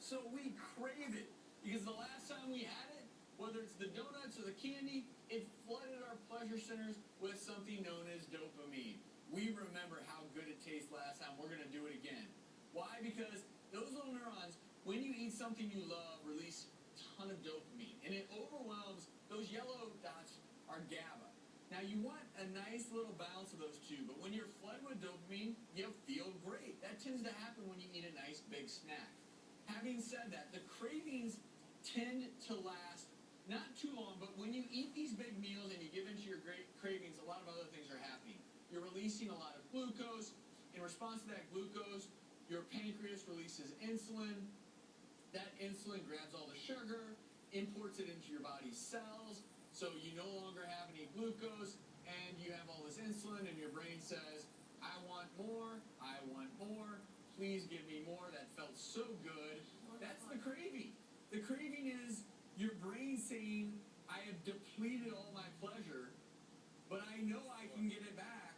So we crave it because the last time we had it, whether it's the donuts or the candy, it flooded our pleasure centers with something known as dopamine. We remember how good it tastes last time. We're going to do it again. Why? Because those little neurons, when you eat something you love, release a ton of dopamine. And it overwhelms those yellow dots are GABA. Now, you want a nice little balance of those two, but when you're flooded with dopamine, you feel great. That tends to happen when you eat a nice big snack. Having said that, the cravings tend to last not too long, but when you eat these big meals and you give into your great cravings, a lot of other things are happening. You're releasing a lot of glucose. In response to that glucose, your pancreas releases insulin. That insulin grabs all the sugar, imports it into your body's cells, so you no longer have any glucose, and you have all this insulin, and your brain says, I want more, please give me more. That felt so good. That's the craving. The craving is your brain saying, I have depleted all my pleasure, but I know I can get it back.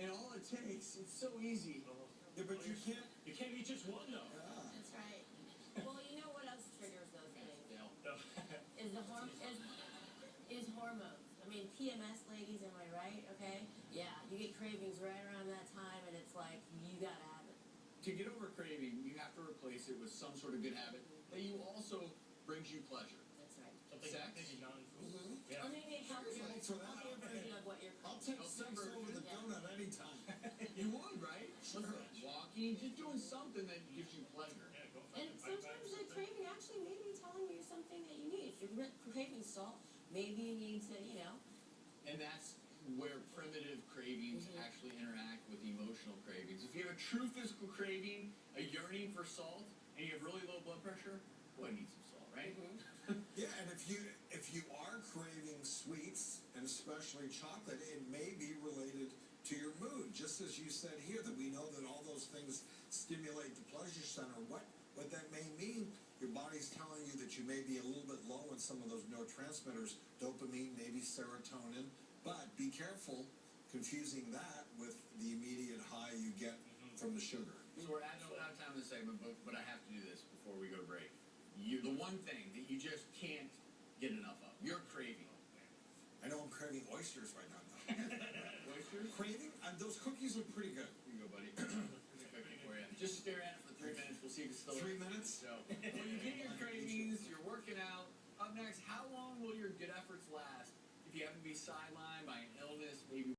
And all it takes, it's so easy. Yeah, but you can't eat just one though. Yeah. That's right. Well, you know what else triggers those things? Is hormones. I mean, PMS ladies, am I right? Okay? Yeah, you get cravings right around that time, and it's like, you gotta have it. To get over craving, you have to replace it with some sort of good habit that you also brings you pleasure. That's right. Something Sex? maybe non-food. Mm-hmm. Yeah. Or maybe a healthier version of what you're I'll craving. take sex over the donut anytime. You would, right? Sure. Listen, walking, just doing something that gives you pleasure. Yeah, go for And it. sometimes the craving actually may be telling you something that you need. If you're craving salt, maybe you need to, And that's where primitive cravings actually interact with emotional cravings. If you have a true physical craving, a yearning for salt, and you have really low blood pressure, boy, I need some salt, right? Yeah, and if you are craving sweets, and especially chocolate, it may be related to your mood. Just as you said here, that we know that all those things stimulate the pleasure center. What that may mean, your body's telling you that you may be a little bit low in some of those neurotransmitters, dopamine, maybe serotonin. But be careful confusing that with the immediate high you get from the sugar. So we're out of time in the segment, but I have to do this before we go to break. The one thing that you just can't get enough of, you're craving. I know I'm craving oysters right now. Oysters? Craving? Those cookies look pretty good. Here you go, buddy. Here's a cookie for you. Just stare at it for 3 minutes. We'll see if it's still 3 minutes? So, when you get your cravings, you're working out. Up next, how long will your good efforts last if you happen to be sidelined by an illness, maybe